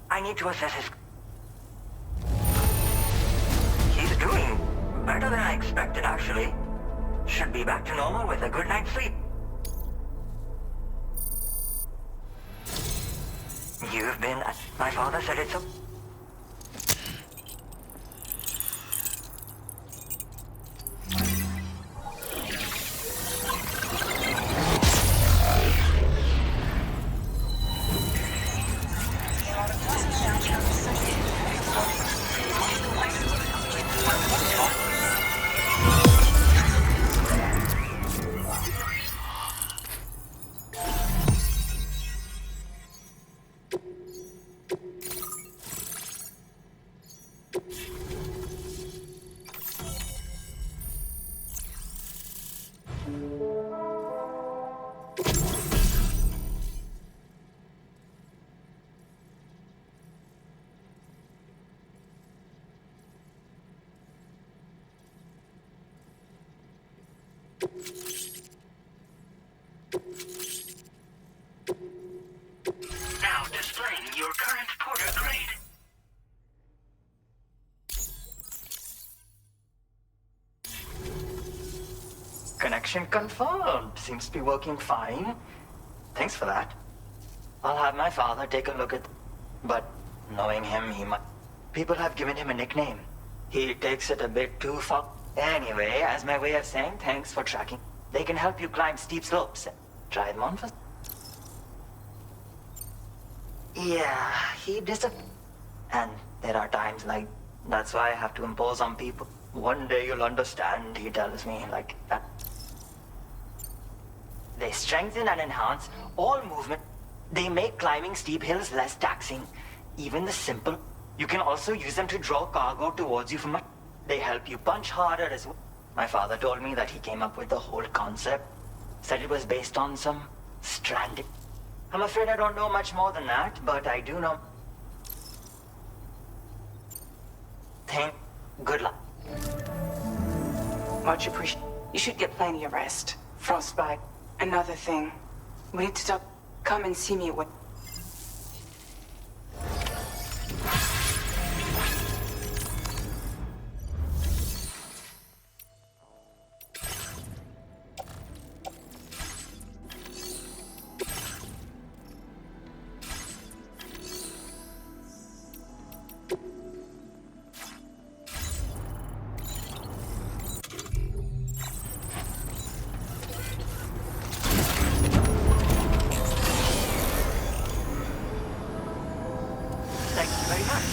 I need to assess his... He's doing better than I expected, actually. Should be back to normal with a good night's sleep. You've been... My father said it's so... Now displaying your current porter grade. Connection confirmed. Seems to be working fine. Thanks for that. I'll have my father take a look at... But knowing him, he might... People have given him a nickname. He takes it a bit too far. Anyway, as my way of saying thanks for tracking, they can help you climb steep slopes. Try them on first. Yeah, he disappeared. And there are times like... That's why I have to impose on people. One day you'll understand, he tells me, like that. They strengthen and enhance all movement. They make climbing steep hills less taxing. Even the simple. You can also use them to draw cargo towards you from... They help you punch harder as well. My father told me that he came up with the whole concept. Said it was based on some stranding. I'm afraid I don't know much more than that, but I do know. Good luck. Much appreciated. You should get plenty of rest. Frostbite. Another thing. We need to talk. Come and see me when... Thank you very much.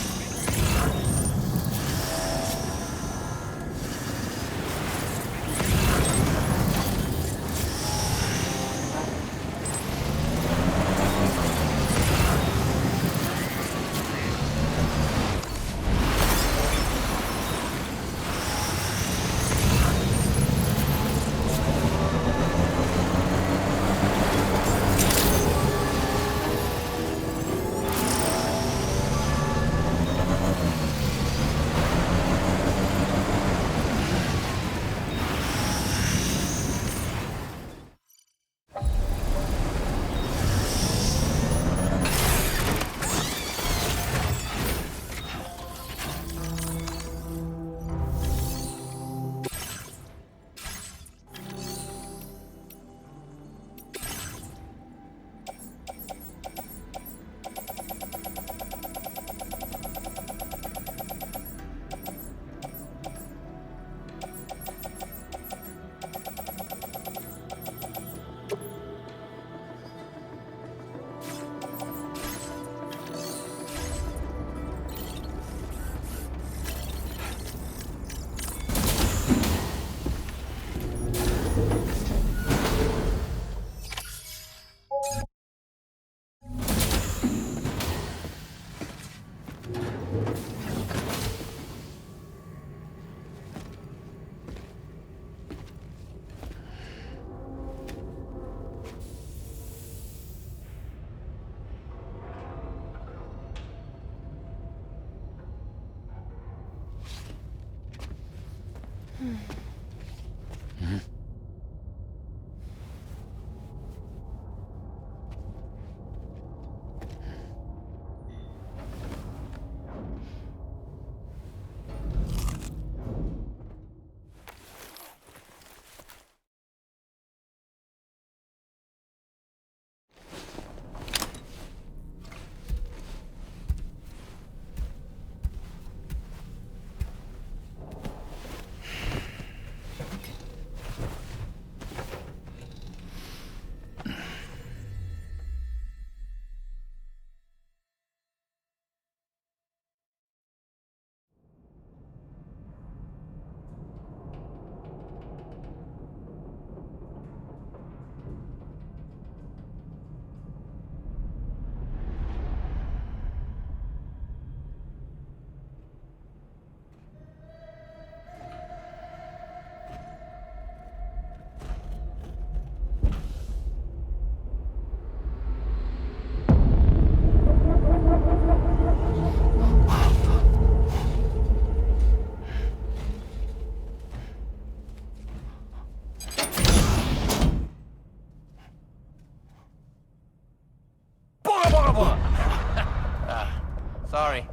Sorry.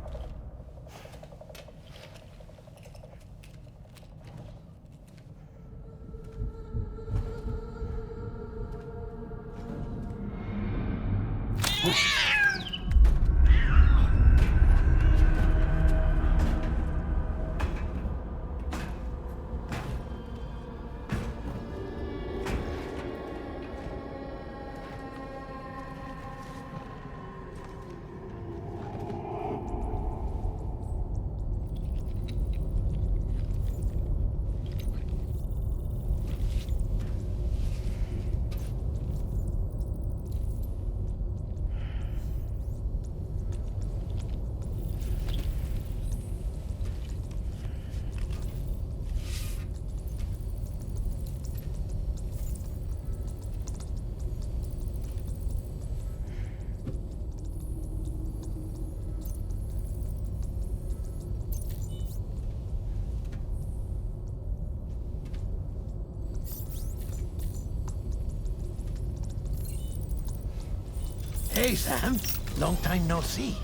Hey, Sam. Long time no see.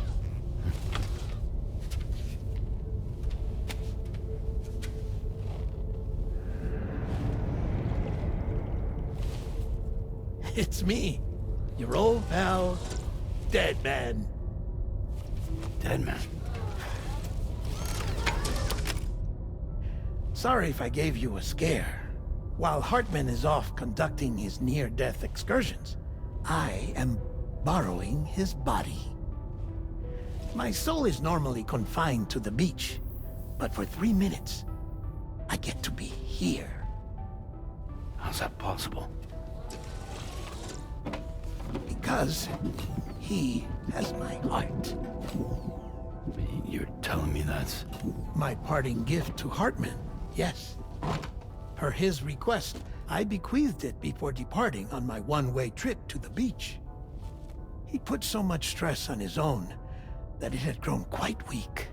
It's me, your old pal, Dead Man. Dead Man? Sorry if I gave you a scare. While Hartman is off conducting his near-death excursions, I am borrowing his body. My soul is normally confined to the beach, but for 3 minutes, I get to be here. How's that possible? Because he has my heart. You're telling me that's... My parting gift to Hartman, yes. Per his request, I bequeathed it before departing on my one-way trip to the beach. He put so much stress on his own that it had grown quite weak.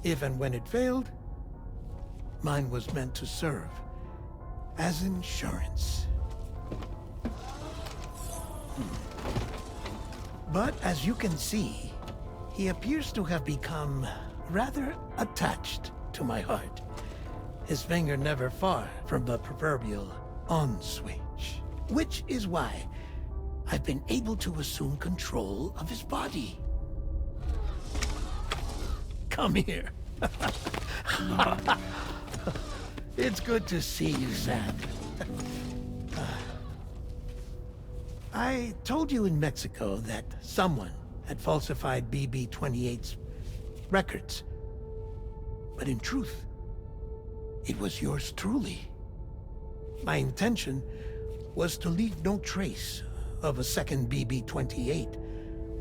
If and when it failed, mine was meant to serve as insurance. But as you can see, he appears to have become rather attached to my heart. His finger never far from the proverbial on switch. Which is why I've been able to assume control of his body. Come here. It's good to see you, Sam. I told you in Mexico that someone had falsified BB-28's records. But in truth, it was yours truly. My intention was to leave no trace of a second BB-28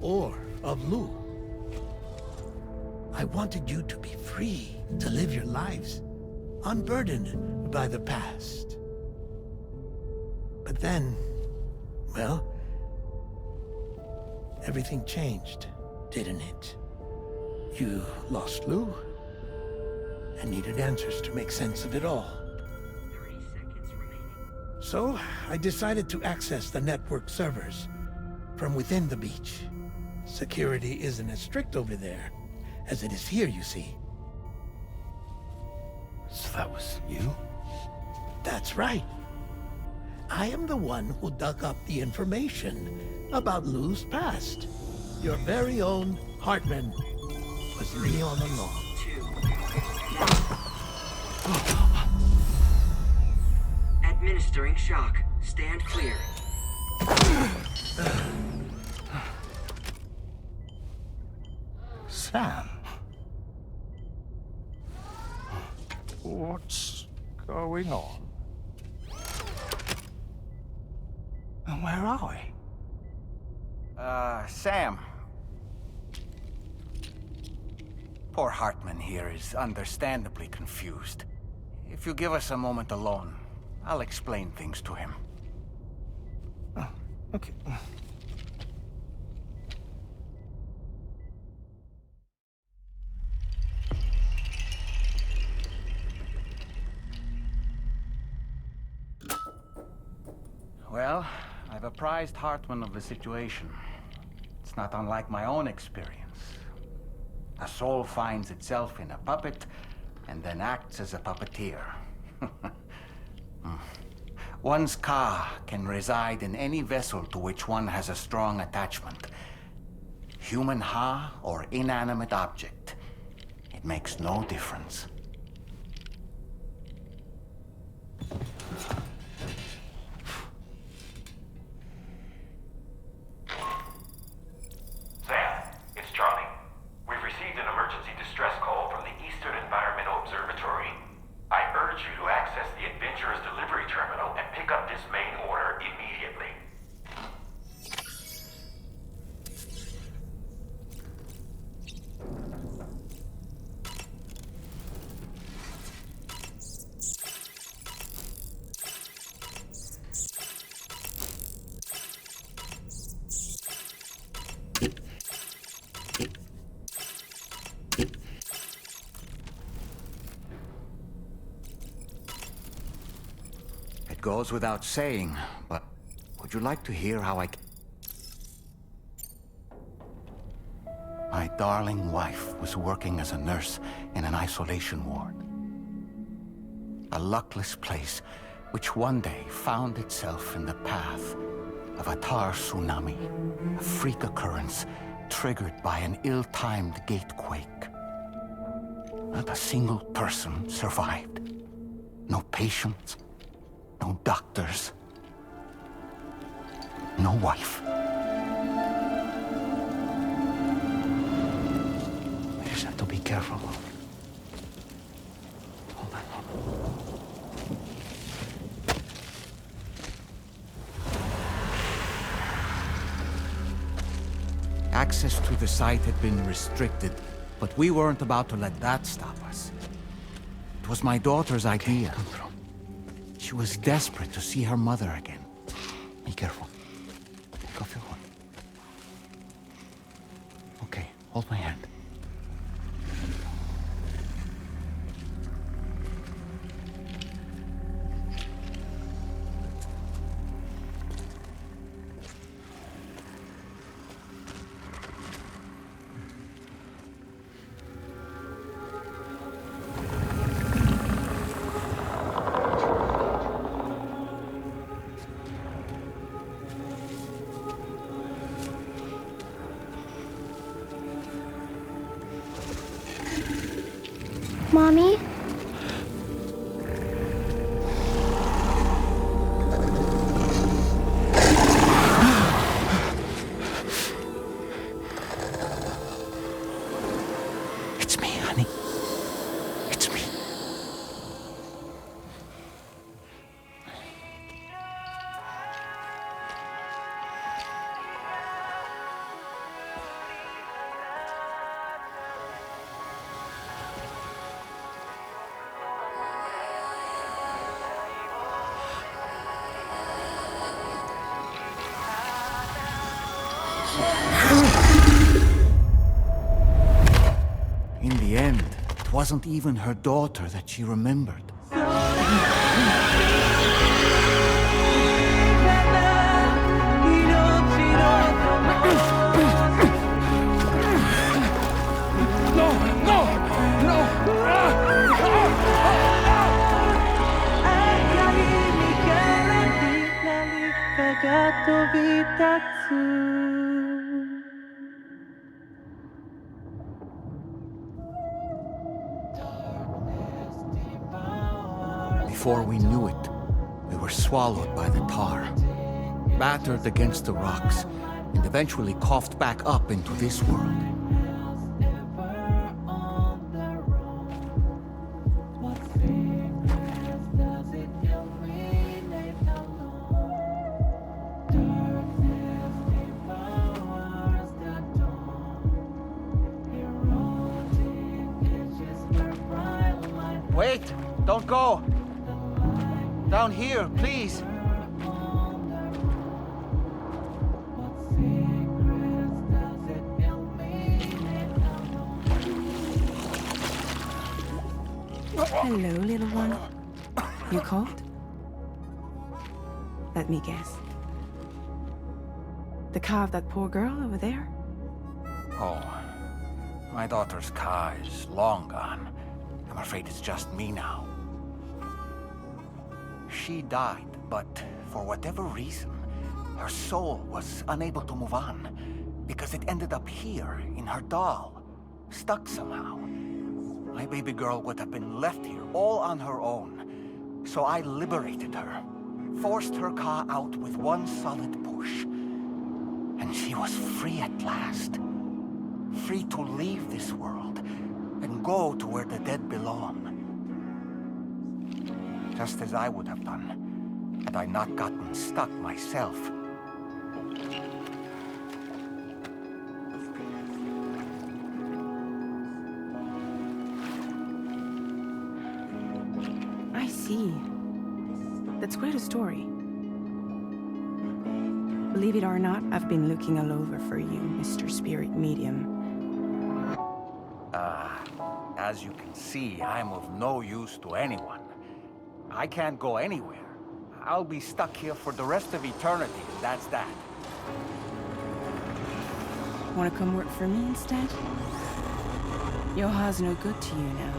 or of Lou. I wanted you to be free to live your lives, unburdened by the past. But then, well, everything changed, didn't it? You lost Lou, and needed answers to make sense of it all. 30 seconds remaining. So, I decided to access the network servers from within the beach. Security isn't as strict over there as it is here, you see. So that was you? That's right. I am the one who dug up the information about Lou's past. Your very own Hartman was me all along. 2. Administering shock. Stand clear. Sam? What's going on? And where are we? Sam. Poor Hartman here is understandably confused. If you give us a moment alone, I'll explain things to him. Oh, okay. Well, I've apprised Hartman of the situation. It's not unlike my own experience. A soul finds itself in a puppet and then acts as a puppeteer. One's ka can reside in any vessel to which one has a strong attachment. Human ha or inanimate object. It makes no difference. Sam, it's Charlie. We've received an emergency distress call from the Eastern Environmental Observatory. I urge you to access the Adventurer's delivery terminal and pick up this main order immediately. It goes without saying, but would you like to hear how My darling wife was working as a nurse in an isolation ward. A luckless place which one day found itself in the path of a tar tsunami, a freak occurrence triggered by an ill-timed gatequake. Not a single person survived. No patients, no doctors, no wife. We just have to be careful. Hold on. Access to the site had been restricted, but we weren't about to let that stop us. It was my daughter's idea. Come through. She was desperate to see her mother again. Be careful. Go feel one. Okay, hold my hand. Mommy? It's me, honey. It's me. In the end, it wasn't even her daughter that she remembered. Before we knew it, we were swallowed by the tar, battered against the rocks, and eventually coughed back up into this world. Wait! Don't go! Down here, please! Hello, little one. You cold? Let me guess. The car of that poor girl over there? Oh, My daughter's Ka is long gone. I'm afraid it's just me now. She died, but for whatever reason, her soul was unable to move on, because it ended up here, in her doll, stuck somehow. My baby girl would have been left here all on her own, so I liberated her, forced her Ka out with one solid push. And she was free at last. Free to leave this world and go to where the dead belong. Just as I would have done, had I not gotten stuck myself. I see. That's quite a story. Believe it or not, I've been looking all over for you, Mr. Spirit Medium. As you can see, I'm of no use to anyone. I can't go anywhere. I'll be stuck here for the rest of eternity, and that's that. Wanna come work for me instead? Yoha's no good to you now.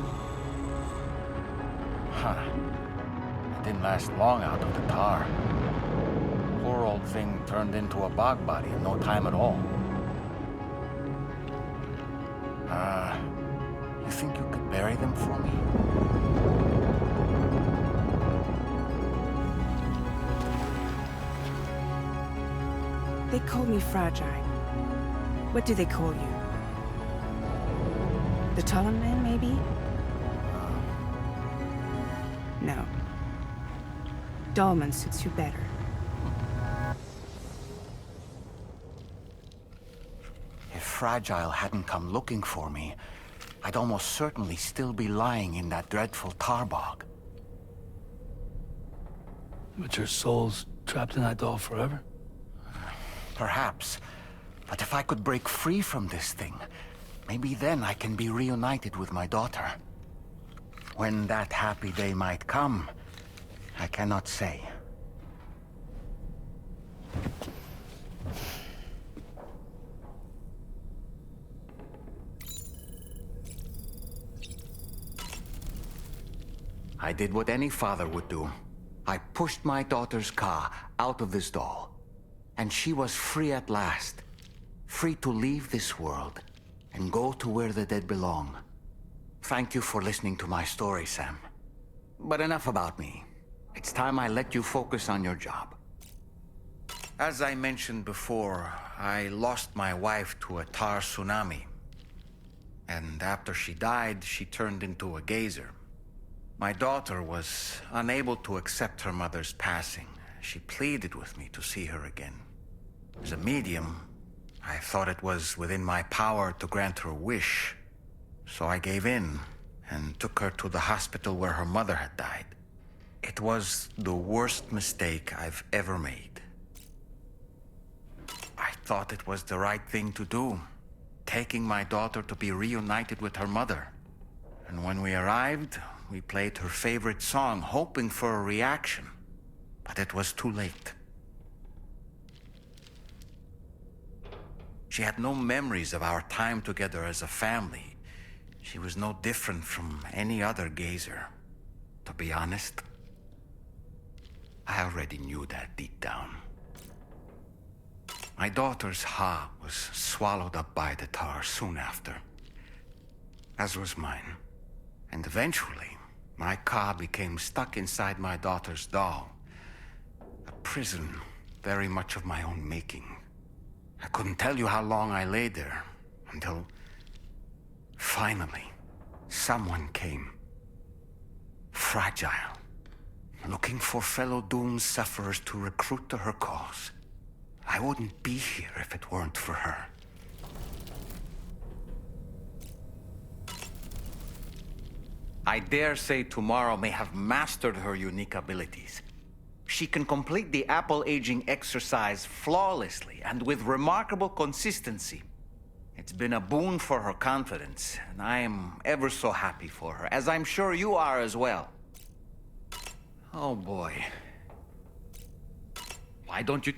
Huh. It didn't last long out of the tar. Poor old thing turned into a bog body in no time at all. You think you could bury them for me? They call me fragile. What do they call you? The Talon Man, maybe? No. Dolman suits you better. If Fragile hadn't come looking for me, I'd almost certainly still be lying in that dreadful tar bog. But your soul's trapped in that doll forever? Perhaps. But if I could break free from this thing, maybe then I can be reunited with my daughter. When that happy day might come, I cannot say. I did what any father would do. I pushed my daughter's Ka out of this doll. And she was free at last. Free to leave this world and go to where the dead belong. Thank you for listening to my story, Sam. But enough about me. It's time I let you focus on your job. As I mentioned before, I lost my wife to a tar tsunami. And after she died, she turned into a geyser. My daughter was unable to accept her mother's passing. She pleaded with me to see her again. As a medium, I thought it was within my power to grant her wish. So I gave in and took her to the hospital where her mother had died. It was the worst mistake I've ever made. I thought it was the right thing to do, taking my daughter to be reunited with her mother. And when we arrived, we played her favorite song, hoping for a reaction. But it was too late. She had no memories of our time together as a family. She was no different from any other gazer. To be honest, I already knew that deep down. My daughter's Ha was swallowed up by the tar soon after, as was mine. And eventually, my Ka became stuck inside my daughter's doll. A prison very much of my own making. I couldn't tell you how long I lay there, until finally, someone came. Fragile. Looking for fellow doomed sufferers to recruit to her cause. I wouldn't be here if it weren't for her. I dare say tomorrow may have mastered her unique abilities. She can complete the apple aging exercise flawlessly and with remarkable consistency. It's been a boon for her confidence, and I am ever so happy for her, as I'm sure you are as well. Oh boy. Why don't you...